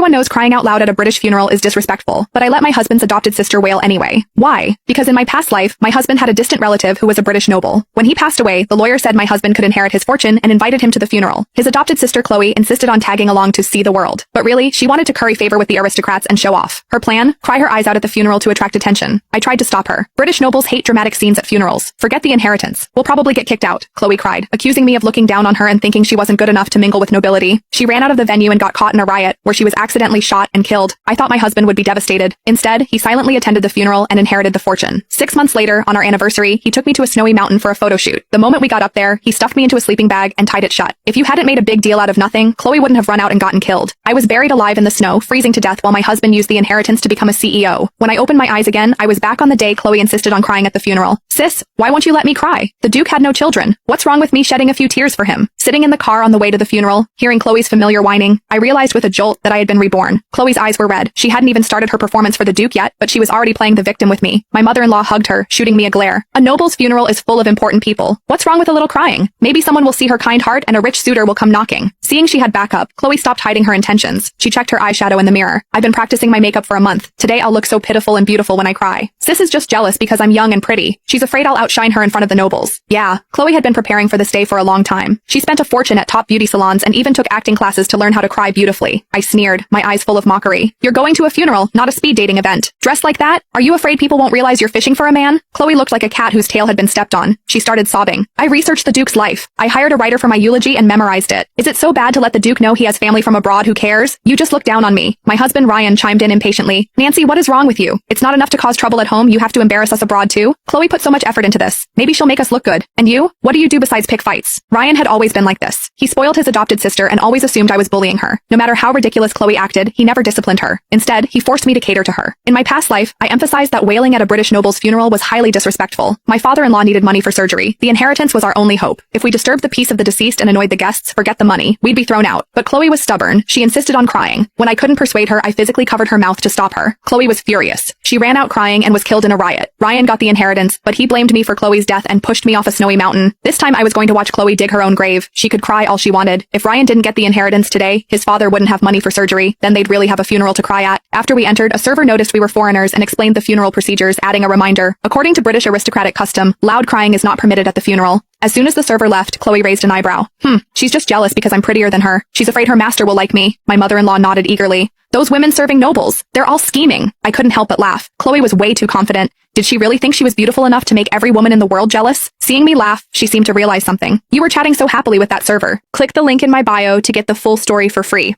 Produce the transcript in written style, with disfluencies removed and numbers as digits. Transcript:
Everyone knows crying out loud at a British funeral is disrespectful, but I let my husband's adopted sister wail anyway. Why? Because in my past life, my husband had a distant relative who was a British noble. When he passed away, the lawyer said my husband could inherit his fortune and invited him to the funeral. His adopted sister Chloe insisted on tagging along to see the world. But really, she wanted to curry favor with the aristocrats and show off. Her plan? Cry her eyes out at the funeral to attract attention. I tried to stop her. British nobles hate dramatic scenes at funerals. Forget the inheritance. We'll probably get kicked out, Chloe cried, accusing me of looking down on her and thinking she wasn't good enough to mingle with nobility. She ran out of the venue and got caught in a riot, where she was accidentally shot and killed. I thought my husband would be devastated. Instead, he silently attended the funeral and inherited the fortune. 6 months later, on our anniversary, he took me to a snowy mountain for a photo shoot. The moment we got up there, he stuffed me into a sleeping bag and tied it shut. If you hadn't made a big deal out of nothing, Chloe wouldn't have run out and gotten killed. I was buried alive in the snow, freezing to death while my husband used the inheritance to become a CEO. When I opened my eyes again, I was back on the day Chloe insisted on crying at the funeral. Sis, why won't you let me cry? The Duke had no children. What's wrong with me shedding a few tears for him? Sitting in the car on the way to the funeral, hearing Chloe's familiar whining, I realized with a jolt that I had been reborn. Chloe's eyes were red. She hadn't even started her performance for the Duke yet, but she was already playing the victim with me. My mother-in-law hugged her, shooting me a glare. A noble's funeral is full of important people. What's wrong with a little crying? Maybe someone will see her kind heart and a rich suitor will come knocking. Seeing she had backup, Chloe stopped hiding her intentions. She checked her eyeshadow in the mirror. I've been practicing my makeup for a month. Today I'll look so pitiful and beautiful when I cry. Sis is just jealous because I'm young and pretty. She's afraid I'll outshine her in front of the nobles. Yeah, Chloe had been preparing for this day for a long time. She spent a fortune at top beauty salons and even took acting classes to learn how to cry beautifully. I sneered, my eyes full of mockery. You're going to a funeral, not a speed dating event. Dressed like that? Are you afraid people won't realize you're fishing for a man? Chloe looked like a cat whose tail had been stepped on. She started sobbing. I researched the Duke's life. I hired a writer for my eulogy and memorized it. Is it so bad to let the Duke know he has family from abroad who cares? You just look down on me. My husband Ryan chimed in impatiently. Nancy, what is wrong with you? It's not enough to cause trouble at home, you have to embarrass us abroad too? Chloe put so much effort into this. Maybe she'll make us look good. And you? What do you do besides pick fights? Ryan had always been like this. He spoiled his adopted sister and always assumed I was bullying her. No matter how ridiculous Chloe acted, he never disciplined her. Instead, he forced me to cater to her. In my past life, I emphasized that wailing at a British noble's funeral was highly disrespectful. My father-in-law needed money for surgery. The inheritance was our only hope. If we disturbed the peace of the deceased and annoyed the guests, forget the money. We'd be thrown out. But Chloe was stubborn. She insisted on crying. When I couldn't persuade her, I physically covered her mouth to stop her. Chloe was furious. She ran out crying and was killed in a riot. Ryan got the inheritance, but he blamed me for Chloe's death and pushed me off a snowy mountain. This time I was going to watch Chloe dig her own grave. She could cry all she wanted. If Ryan didn't get the inheritance today, his father wouldn't have money for surgery. Then they'd really have a funeral to cry at. After we entered, a server noticed we were foreigners and explained the funeral procedures, adding a reminder. According to British aristocratic custom, loud crying is not permitted at the funeral. As soon as the server left, Chloe raised an eyebrow. She's just jealous because I'm prettier than her. She's afraid her master will like me. My mother-in-law nodded eagerly. Those women serving nobles. They're all scheming. I couldn't help but laugh. Chloe was way too confident. Did she really think she was beautiful enough to make every woman in the world jealous? Seeing me laugh, she seemed to realize something. You were chatting so happily with that server. Click the link in my bio to get the full story for free.